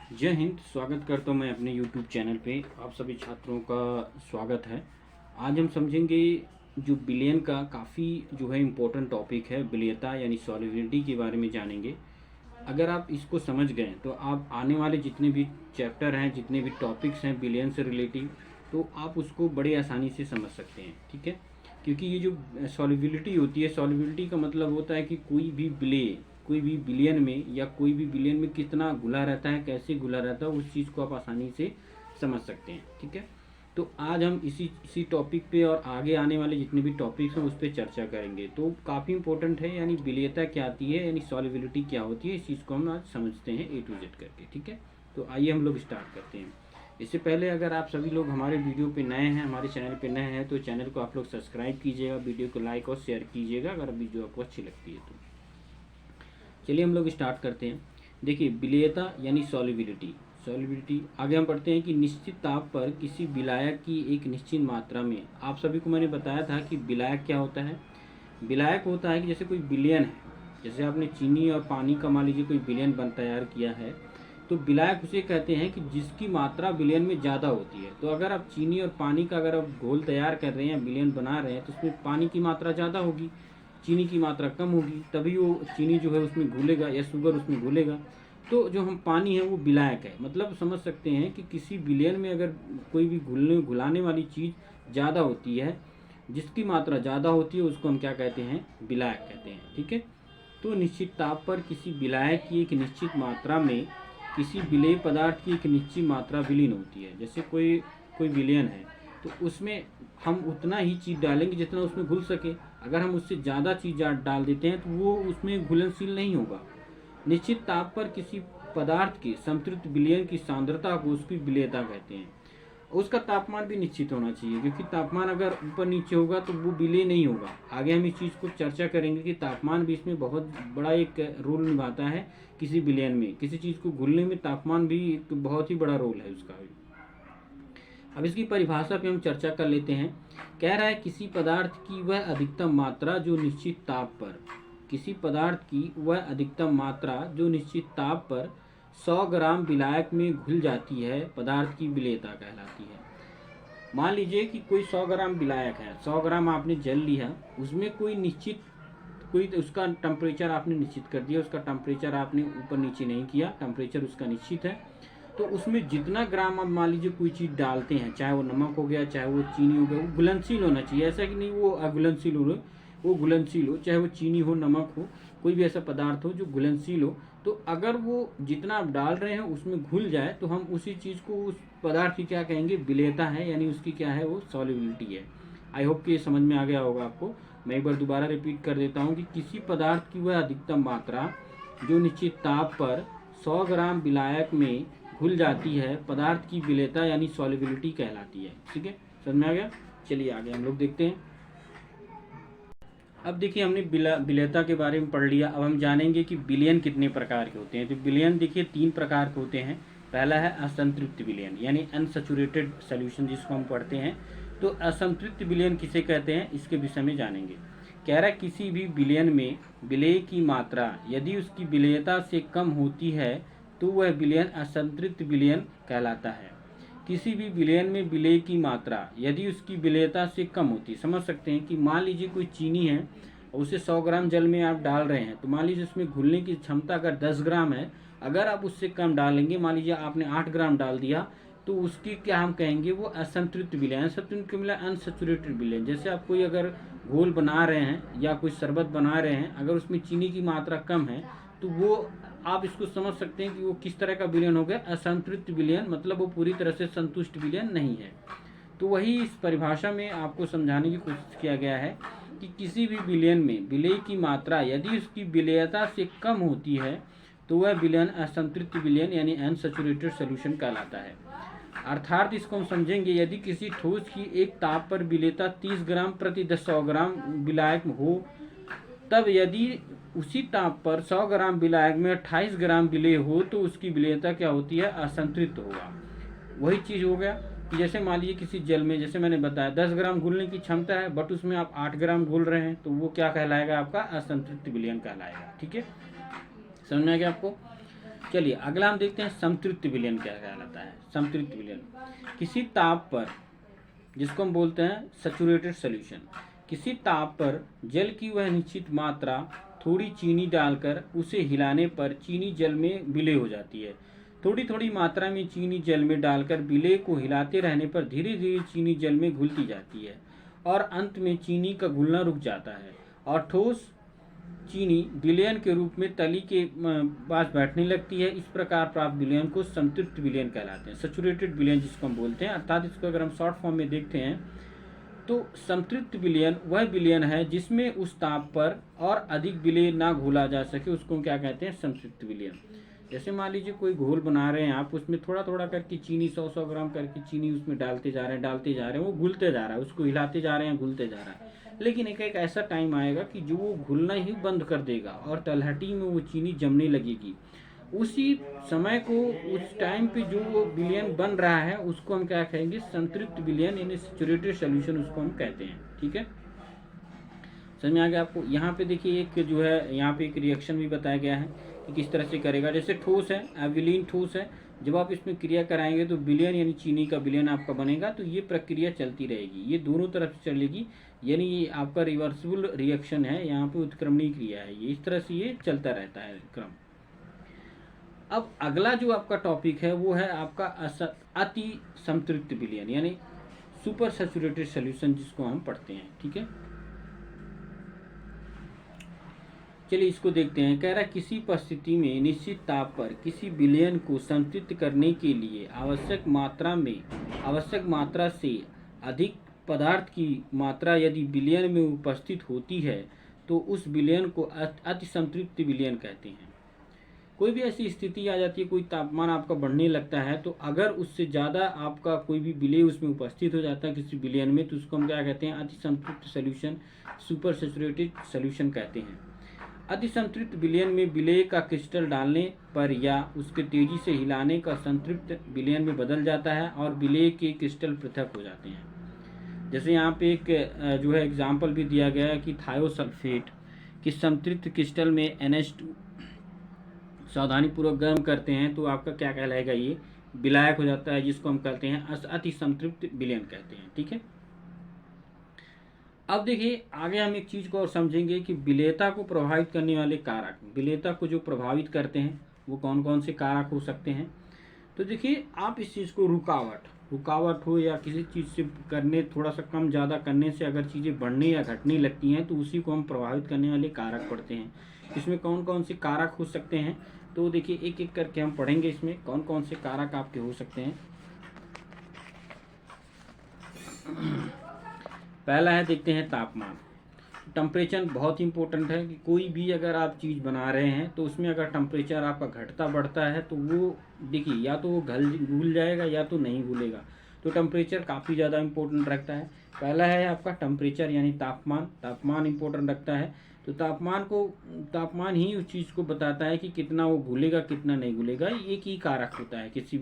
जय हिंद। स्वागत करता हूँ मैं अपने YouTube चैनल पे। आप सभी छात्रों का स्वागत है। आज हम समझेंगे जो बिलियन का काफ़ी जो है इम्पोर्टेंट टॉपिक है, बिलियता यानी सॉल्युबिलिटी के बारे में जानेंगे। अगर आप इसको समझ गए तो आप आने वाले जितने भी चैप्टर हैं, जितने भी टॉपिक्स हैं बिलियन से रिलेटिव, तो आप उसको बड़े आसानी से समझ सकते हैं। ठीक है, क्योंकि ये जो सॉल्युबिलिटी होती है, सॉल्युबिलिटी का मतलब होता है कि कोई भी बिलियन में या कोई भी बिलियन में कितना घुला रहता है, कैसे घुला रहता है, उस चीज़ को आप आसानी से समझ सकते हैं। ठीक है, तो आज हम इसी टॉपिक पे और आगे आने वाले जितने भी टॉपिक्स हैं उस पर चर्चा करेंगे। तो काफ़ी इंपॉर्टेंट है, यानी बिलियता क्या आती है, यानी सॉल्युबिलिटी क्या होती है, इस चीज़ को हम आज समझते हैं A to Z करके। ठीक है, तो आइए हम लोग स्टार्ट करते हैं। इससे पहले अगर आप सभी लोग हमारे वीडियो पे नए हैं, हमारे चैनल पे नए हैं, तो चैनल को आप लोग सब्सक्राइब कीजिएगा, वीडियो को लाइक और शेयर कीजिएगा अगर वीडियो आपको अच्छी लगती है तो। चलिए हम लोग स्टार्ट करते हैं। देखिए, बिलियता यानी सॉल्युबिलिटी आगे हम पढ़ते हैं कि निश्चित ताप पर किसी विलायक की एक निश्चित मात्रा में, आप सभी को मैंने बताया था कि विलायक क्या होता है। विलायक होता है कि जैसे कोई विलयन है, जैसे आपने चीनी और पानी का मान लीजिए कोई विलयन बन तैयार किया है, तो विलायक उसे कहते हैं कि जिसकी मात्रा विलयन में ज़्यादा होती है। तो अगर आप चीनी और पानी का अगर आप घोल तैयार कर रहे हैं, विलयन बना रहे हैं, तो उसमें पानी की मात्रा ज़्यादा होगी, चीनी की मात्रा कम होगी, तभी वो चीनी जो है उसमें घुलेगा या शुगर उसमें घुलेगा। तो जो हम पानी है वो विलायक है। मतलब समझ सकते हैं कि किसी विलयन में अगर कोई भी घुलाने वाली चीज़ ज़्यादा होती है, जिसकी मात्रा ज़्यादा होती है, उसको हम क्या कहते हैं, विलायक कहते हैं। ठीक है, तो निश्चित ताप पर किसी विलायक की एक निश्चित मात्रा में किसी विलेय पदार्थ की एक निश्चित मात्रा विलीन होती है। जैसे कोई विलयन है तो उसमें हम उतना ही चीज़ डालेंगे जितना उसमें घुल सके। अगर हम उससे ज़्यादा चीज़ डाल देते हैं तो वो उसमें घुलनशील नहीं होगा। निश्चित ताप पर किसी पदार्थ के संतृप्त विलयन की सांद्रता को उसकी विलेयता कहते हैं। उसका तापमान भी निश्चित होना चाहिए, क्योंकि तापमान अगर ऊपर नीचे होगा तो वो विलय नहीं होगा। आगे हम इस चीज़ को चर्चा करेंगे कि तापमान भी इसमें बहुत बड़ा एक रोल निभाता है। किसी विलयन में किसी चीज़ को घुलने में तापमान भी एक बहुत ही बड़ा रोल है उसका भी। अब इसकी परिभाषा पे हम चर्चा कर लेते हैं। कह रहा है किसी पदार्थ की वह अधिकतम मात्रा जो निश्चित ताप पर, किसी पदार्थ की वह अधिकतम मात्रा जो निश्चित ताप पर 100 ग्राम विलायक में घुल जाती है, पदार्थ की विलेयता कहलाती है। मान लीजिए कि कोई 100 ग्राम विलायक है, 100 ग्राम आपने जल लिया, उसमें कोई उसका टेम्परेचर आपने निश्चित कर दिया, उसका टेम्परेचर आपने ऊपर नीचे नहीं किया, टेम्परेचर उसका निश्चित है। तो उसमें जितना ग्राम आप मान लीजिए कोई चीज़ डालते हैं, चाहे वो नमक हो गया, चाहे वो चीनी हो गया, वो घुलनशील होना चाहिए। ऐसा कि नहीं वो अघुलनशील हो, वो घुलनशील हो, चाहे वो चीनी हो, नमक हो, कोई भी ऐसा पदार्थ हो जो घुलनशील हो। तो अगर वो जितना आप डाल रहे हैं उसमें घुल जाए तो हम उसी चीज़ को, उस पदार्थ की क्या कहेंगे, विलेयता है, यानी उसकी क्या है, वो सॉल्युबिलिटी है। आई होप कि ये समझ में आ गया होगा आपको। मैं एक बार दोबारा रिपीट कर देता हूँ कि किसी पदार्थ की वह अधिकतम मात्रा जो निश्चित ताप पर 100 ग्राम विलायक में घुल जाती है, पदार्थ की विलेयता यानी सॉल्युबिलिटी कहलाती है। ठीक है, समझ में आ गया। चलिए आगे हम लोग देखते हैं। अब देखिए, हमने विलेयता के बारे में पढ़ लिया। अब हम जानेंगे कि विलयन कितने प्रकार के होते हैं। तो विलयन देखिए 3 प्रकार के होते हैं। पहला है असंतृप्त विलयन, यानी अनसैचुरेटेड सॉल्यूशन जिसको हम पढ़ते हैं। तो असंतृप्त विलयन किसे कहते हैं, इसके विषय में जानेंगे। कह रहा है किसी भी विलयन में विलेय की मात्रा यदि उसकी विलेयता से कम होती है तो वह विलयन असंतृप्त विलयन कहलाता है। किसी भी विलयन में विलेय की मात्रा यदि उसकी विलेयता से कम होती, समझ सकते हैं कि मान लीजिए कोई चीनी है, उसे 100 ग्राम जल में आप डाल रहे हैं, तो मान लीजिए उसमें घुलने की क्षमता अगर 10 ग्राम है, अगर आप उससे कम डालेंगे, मान लीजिए आपने 8 ग्राम डाल दिया, तो उसकी क्या हम कहेंगे, वो असंतृप्त विलयन। असंतृप्त के मिला अनसैचुरेटेड विलयन। जैसे आप कोई अगर घोल बना रहे हैं या कोई शरबत बना रहे हैं, अगर उसमें चीनी की मात्रा कम है तो वो आप इसको समझ सकते हैं कि वो किस तरह का विलयन हो गया, असंतृप्त विलयन। मतलब वो पूरी तरह से संतुष्ट विलयन नहीं है। तो वही इस परिभाषा में आपको समझाने की कोशिश किया गया है कि किसी भी विलयन में विलेय की मात्रा यदि उसकी विलेयता से कम होती है तो वह विलयन असंतृप्त विलयन यानी अनसैचुरेटेड सॉल्यूशन कहलाता है। अर्थात इसको हम समझेंगे, यदि किसी ठोस की एक ताप पर विलेयता 30 ग्राम प्रति 100 ग्राम विलायक हो, तब यदि उसी ताप पर 100 ग्राम विलायक में 28 ग्राम विलेय हो तो उसकी विलेयता क्या होती है, असंतृप्त होगा। वही चीज़ हो गया कि जैसे मान लीजिए किसी जल में, जैसे मैंने बताया 10 ग्राम घुलने की क्षमता है, बट उसमें आप 8 ग्राम घुल रहे हैं, तो वो क्या कहलाएगा, आपका असंतृप्त विलयन कहलाएगा। ठीक है, समझ में आ गया आपको। चलिए अगला हम देखते हैं संतृप्त विलयन क्या कहलाता है। संतृप्त विलयन किसी ताप पर, जिसको हम बोलते हैं सैचुरेटेड सॉल्यूशन, किसी ताप पर जल की वह निश्चित मात्रा थोड़ी चीनी डालकर उसे हिलाने पर चीनी जल में विलय हो जाती है। थोड़ी थोड़ी मात्रा में चीनी जल में डालकर विलय को हिलाते रहने पर धीरे धीरे चीनी जल में घुलती जाती है और अंत में चीनी का घुलना रुक जाता है और ठोस चीनी विलयन के रूप में तली के पास बैठने लगती है। इस प्रकार प्राप्त विलयन को संतृप्त विलयन कहलाते हैं, सैचुरेटेड विलयन जिसको हम बोलते हैं। अर्थात इसको अगर हम शॉर्ट फॉर्म में देखते हैं तो संतृप्त विलयन वह विलयन है जिसमें उस ताप पर और अधिक विलय ना घोला जा सके, उसको क्या कहते हैं, संतृप्त विलयन। जैसे मान लीजिए कोई घोल बना रहे हैं आप, उसमें थोड़ा थोड़ा करके चीनी 100-100 ग्राम करके चीनी उसमें डालते जा रहे हैं, वो घुलते जा रहा है, उसको हिलाते जा रहे हैं, घुलते जा रहा है। लेकिन एक ऐसा टाइम आएगा कि जो वो घुलना ही बंद कर देगा और तलहटी में वो चीनी जमने लगेगी। उसी समय को, उस टाइम पे जो वो विलयन बन रहा है उसको हम क्या कहेंगे, संतृप्त विलयन यानी सैचुरेटेड सॉल्यूशन उसको हम कहते हैं। ठीक है, समझ में आ गया आपको। यहाँ पे देखिए एक जो है यहाँ पे एक रिएक्शन भी बताया गया है कि किस तरह से करेगा। जैसे ठोस है, एविलीन ठोस है, जब आप इसमें क्रिया कराएंगे तो विलयन यानी चीनी का विलयन आपका बनेगा। तो ये प्रक्रिया चलती रहेगी, ये दोनों तरफ से चलेगी, यानी ये आपका रिवर्सिबल रिएक्शन है, यहाँ पे उत्क्रमणीय क्रिया है, ये इस तरह से ये चलता रहता है क्रम। अब अगला जो आपका टॉपिक है वो है आपका अति संतृप्त विलयन यानी सुपर सैचुरेटेड सॉल्यूशन जिसको हम पढ़ते हैं। ठीक है, चलिए इसको देखते हैं। कह रहा किसी परिस्थिति में निश्चित ताप पर किसी विलयन को संतृप्त करने के लिए आवश्यक मात्रा से अधिक पदार्थ की मात्रा यदि विलयन में उपस्थित होती है तो उस विलयन को अति संतृप्त विलयन कहते हैं। कोई भी ऐसी स्थिति आ जाती है, कोई तापमान आपका बढ़ने लगता है, तो अगर उससे ज़्यादा आपका कोई भी विलय उसमें उपस्थित हो जाता है किसी विलयन में, तो उसको हम क्या कहते हैं, अति संतृप्त सॉल्यूशन, सुपर सैचुरेटेड सॉल्यूशन कहते हैं। अति संतृप्त विलयन में विलय का क्रिस्टल डालने पर या उसके तेजी से हिलाने का संतृप्त विलयन में बदल जाता है और विलय के क्रिस्टल पृथक हो जाते हैं। जैसे यहाँ पे एक जो है एग्जाम्पल भी दिया गया है कि थायोसल्फेट की संतृप्त क्रिस्टल में NH2 सावधानीपूर्वक गर्म करते हैं तो आपका क्या कहलाएगा, ये विलायक हो जाता है, जिसको हम कहते हैं अति संतृप्त विलयन कहते हैं। ठीक है, अब देखिए आगे हम एक चीज़ को और समझेंगे कि विलयता को प्रभावित करने वाले कारक, विलयता को जो प्रभावित करते हैं वो कौन कौन से कारक हो सकते हैं। तो देखिए आप इस चीज़ को रुकावट हो या किसी चीज़ से करने थोड़ा सा कम ज़्यादा करने से अगर चीज़ें बढ़ने या घटने लगती हैं तो उसी को हम प्रभावित करने वाले कारक पढ़ते हैं। इसमें कौन कौन से कारक हो सकते हैं, तो देखिए एक एक करके हम पढ़ेंगे इसमें कौन कौन से कारक आपके हो सकते हैं। पहला है, देखते हैं तापमान। टेम्परेचर बहुत इंपॉर्टेंट है कि कोई भी अगर आप चीज़ बना रहे हैं तो उसमें अगर टेम्परेचर आपका घटता बढ़ता है तो वो देखिए या तो वो घुल जाएगा या तो नहीं घुलेगा। तो टेम्परेचर काफ़ी ज़्यादा इंपॉर्टेंट रखता है। पहला है आपका टेम्परेचर यानी तापमान इंपॉर्टेंट रखता है। तो तापमान ही उस चीज़ को बताता है कि कितना वो घुलेगा कितना नहीं घुलेगा। एक ही कारक होता है किसी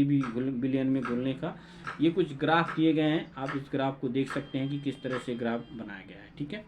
भी विलयन में घुलने का। ये कुछ ग्राफ दिए गए हैं, आप इस ग्राफ को देख सकते हैं कि किस तरह से ग्राफ बनाया गया है। ठीक है।